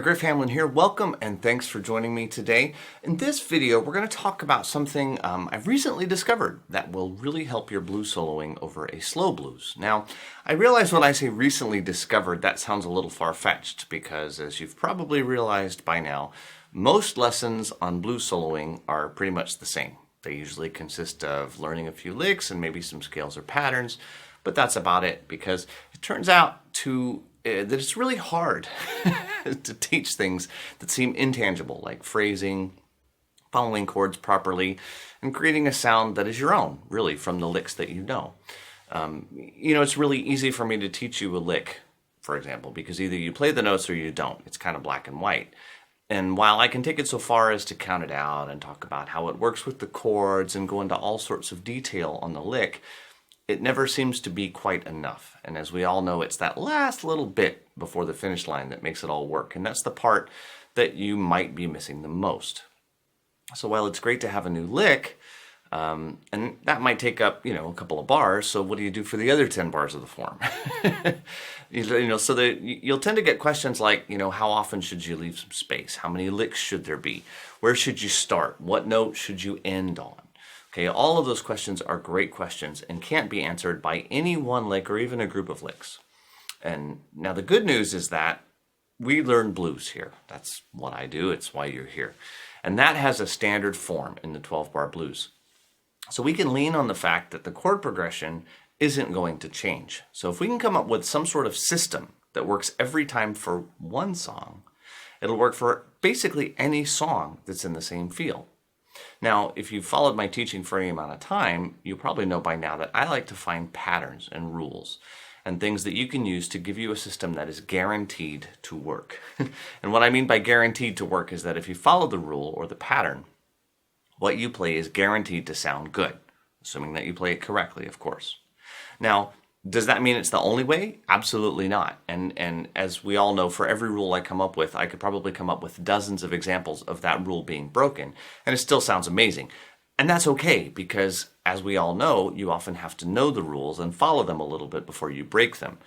Griff Hamlin here. Welcome and thanks for joining me today. In this video, we're going to talk about something I've recently discovered that will really help your blues soloing over a slow blues. Now, I realize when I say recently discovered, that sounds a little far-fetched because, as you've probably realized by now, most lessons on blues soloing are pretty much the same. They usually consist of learning a few licks and maybe some scales or patterns, but that's about it because it turns out that it's really hard to teach things that seem intangible, like phrasing, following chords properly, and creating a sound that is your own, really, from the licks that you know. It's really easy for me to teach you a lick, for example, because either you play the notes or you don't. It's kind of black and white. And while I can take it so far as to count it out and talk about how it works with the chords and go into all sorts of detail on the lick, it never seems to be quite enough. And as we all know, it's that last little bit before the finish line that makes it all work. And that's the part that you might be missing the most. So while it's great to have a new lick, and that might take up, a couple of bars, so what do you do for the other 10 bars of the form? So that you'll tend to get questions like, how often should you leave some space? How many licks should there be? Where should you start? What note should you end on? Okay, all of those questions are great questions and can't be answered by any one lick or even a group of licks. And now the good news is that we learn blues here. That's what I do. It's why you're here. And that has a standard form in the 12-bar blues. So we can lean on the fact that the chord progression isn't going to change. So if we can come up with some sort of system that works every time for one song, it'll work for basically any song that's in the same feel. Now, if you've followed my teaching for any amount of time, you probably know by now that I like to find patterns and rules and things that you can use to give you a system that is guaranteed to work. And what I mean by guaranteed to work is that if you follow the rule or the pattern, what you play is guaranteed to sound good, assuming that you play it correctly, of course. Now, does that mean it's the only way? Absolutely not. And as we all know, for every rule I come up with, I could probably come up with dozens of examples of that rule being broken, and it still sounds amazing. And that's okay, because as we all know, you often have to know the rules and follow them a little bit before you break them.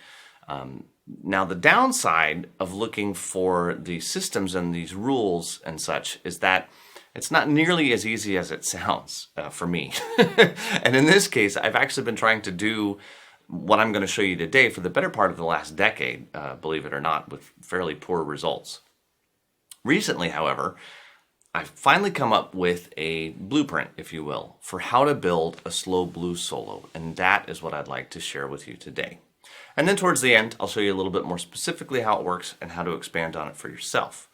Now, the downside of looking for the systems and these rules and such is that it's not nearly as easy as it sounds for me. And in this case, I've actually been trying to do what I'm going to show you today for the better part of the last decade, believe it or not, with fairly poor results. Recently, however, I've finally come up with a blueprint, if you will, for how to build a slow blues solo, and that is what I'd like to share with you today. And then towards the end, I'll show you a little bit more specifically how it works and how to expand on it for yourself.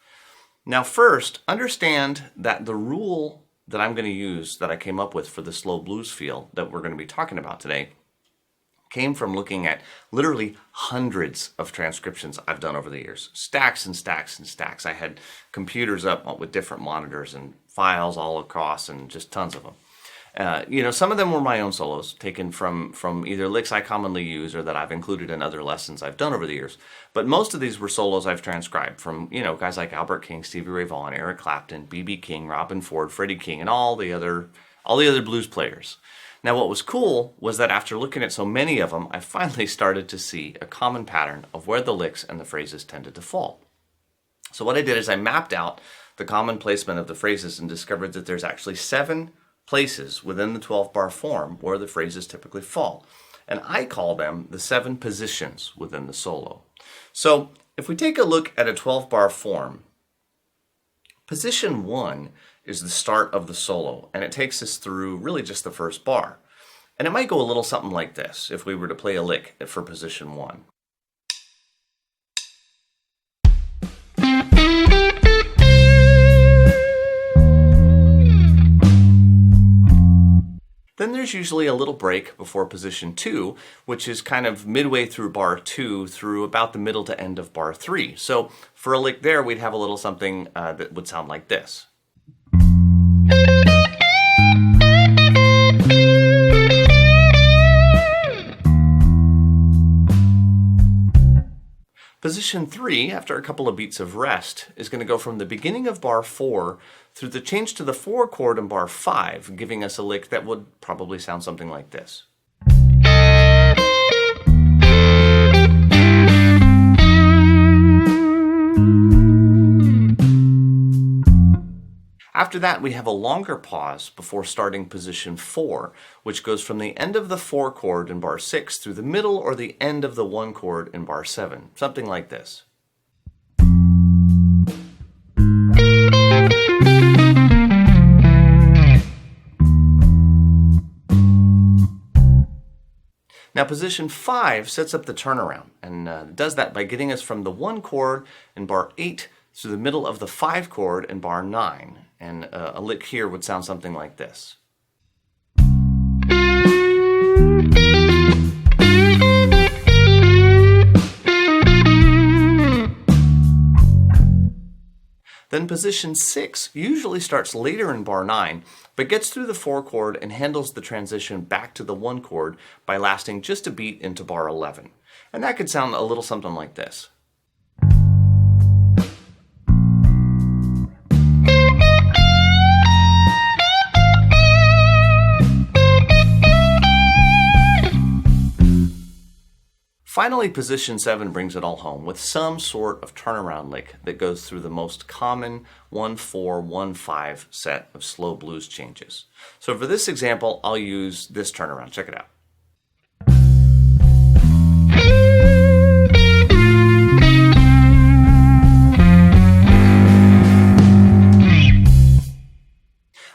Now first, understand that the rule that I'm going to use, that I came up with for the slow blues feel that we're going to be talking about today, came from looking at literally hundreds of transcriptions I've done over the years. Stacks and stacks and stacks. I had computers up with different monitors and files all across and just tons of them. Some of them were my own solos, taken from either licks I commonly use or that I've included in other lessons I've done over the years. But most of these were solos I've transcribed from, guys like Albert King, Stevie Ray Vaughan, Eric Clapton, B.B. King, Robin Ford, Freddie King, and all the other blues players. Now, what was cool was that after looking at so many of them, I finally started to see a common pattern of where the licks and the phrases tended to fall. So what I did is I mapped out the common placement of the phrases and discovered that there's actually 7 places within the 12-bar form where the phrases typically fall. And I call them the 7 positions within the solo. So if we take a look at a 12-bar form, position 1 is the start of the solo, and it takes us through really just the first bar. And it might go a little something like this if we were to play a lick for position 1. Then there's usually a little break before position 2, which is kind of midway through bar 2 through about the middle to end of bar 3. So for a lick there, we'd have a little something that would sound like this. Position 3, after a couple of beats of rest, is going to go from the beginning of bar 4 through the change to the 4 chord in bar 5, giving us a lick that would probably sound something like this. After that, we have a longer pause before starting position 4, which goes from the end of the 4 chord in bar 6 through the middle or the end of the 1 chord in bar 7, something like this. Now position 5 sets up the turnaround and does that by getting us from the 1 chord in bar 8 through the middle of the 5 chord in bar 9. And a lick here would sound something like this. Then position 6 usually starts later in bar 9, but gets through the 4 chord and handles the transition back to the 1 chord by lasting just a beat into bar 11. And that could sound a little something like this. Finally, position 7 brings it all home with some sort of turnaround lick that goes through the most common 1-4-1-5 set of slow blues changes. So for this example, I'll use this turnaround. Check it out.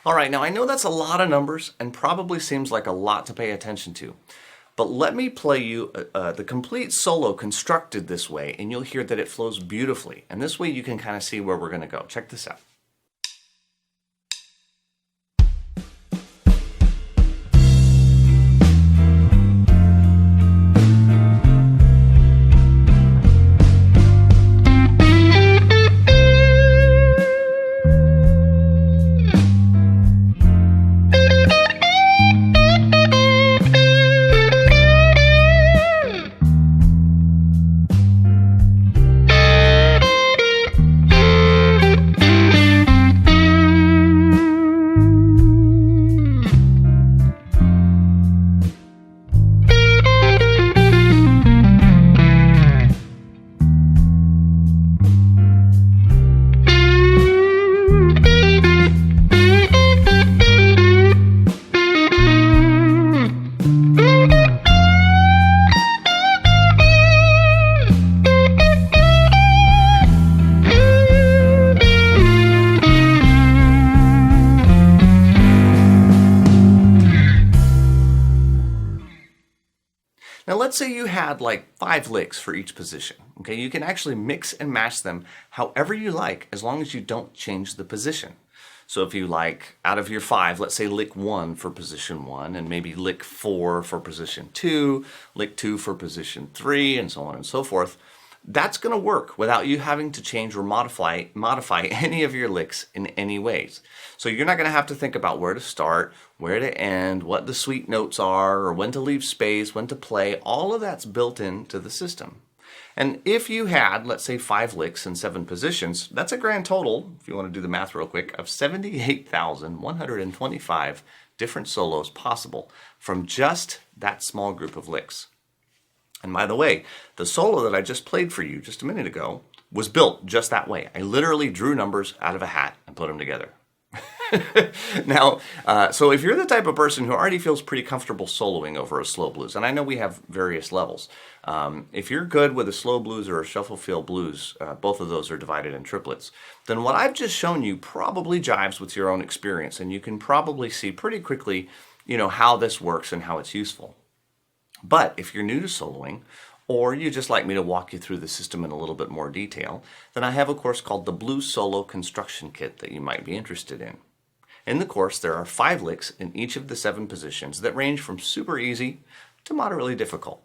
All right, now I know that's a lot of numbers and probably seems like a lot to pay attention to. But let me play you the complete solo constructed this way, and you'll hear that it flows beautifully. And this way you can kind of see where we're going to go. Check this out. Now let's say you had like 5 licks for each position. Okay, you can actually mix and match them however you like as long as you don't change the position. So if you like, out of your 5, let's say lick 1 for position 1, and maybe lick 4 for position 2, lick 2 for position 3, and so on and so forth, that's going to work without you having to change or modify any of your licks in any ways. So you're not going to have to think about where to start, where to end, what the sweet notes are, or when to leave space, when to play. All of that's built into the system. And if you had, let's say, 5 licks and 7 positions, that's a grand total, if you want to do the math real quick, of 78,125 different solos possible from just that small group of licks. And by the way, the solo that I just played for you just a minute ago was built just that way. I literally drew numbers out of a hat and put them together. Now, so if you're the type of person who already feels pretty comfortable soloing over a slow blues, and I know we have various levels, if you're good with a slow blues or a shuffle feel blues, both of those are divided in triplets, then what I've just shown you probably jives with your own experience, and you can probably see pretty quickly, how this works and how it's useful. But if you're new to soloing, or you just like me to walk you through the system in a little bit more detail, then I have a course called the Blues Solo Construction Kit that you might be interested in. In the course, there are 5 licks in each of the 7 positions that range from super easy to moderately difficult.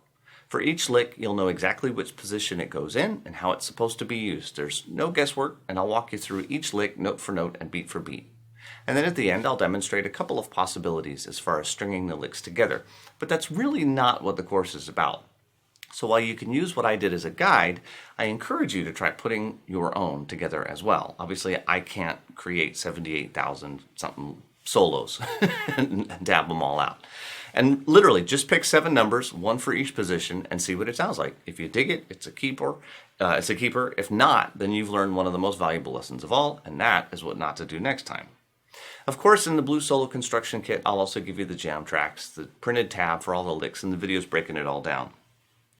For each lick, you'll know exactly which position it goes in and how it's supposed to be used. There's no guesswork, and I'll walk you through each lick note for note and beat for beat. And then at the end, I'll demonstrate a couple of possibilities as far as stringing the licks together. But that's really not what the course is about. So while you can use what I did as a guide, I encourage you to try putting your own together as well. Obviously, I can't create 78,000 something solos and dab them all out. And literally, just pick 7 numbers, 1 for each position, and see what it sounds like. If you dig it, it's a keeper. If not, then you've learned one of the most valuable lessons of all, and that is what not to do next time. Of course, in the Blues Solo construction kit, I'll also give you the jam tracks, the printed tab for all the licks, and the videos breaking it all down.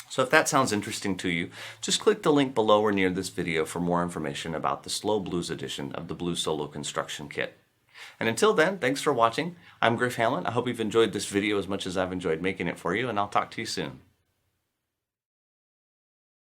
So if that sounds interesting to you, just click the link below or near this video for more information about the Slow Blues edition of the Blues Solo construction kit. And until then, thanks for watching. I'm Griff Hamlin. I hope you've enjoyed this video as much as I've enjoyed making it for you, and I'll talk to you soon.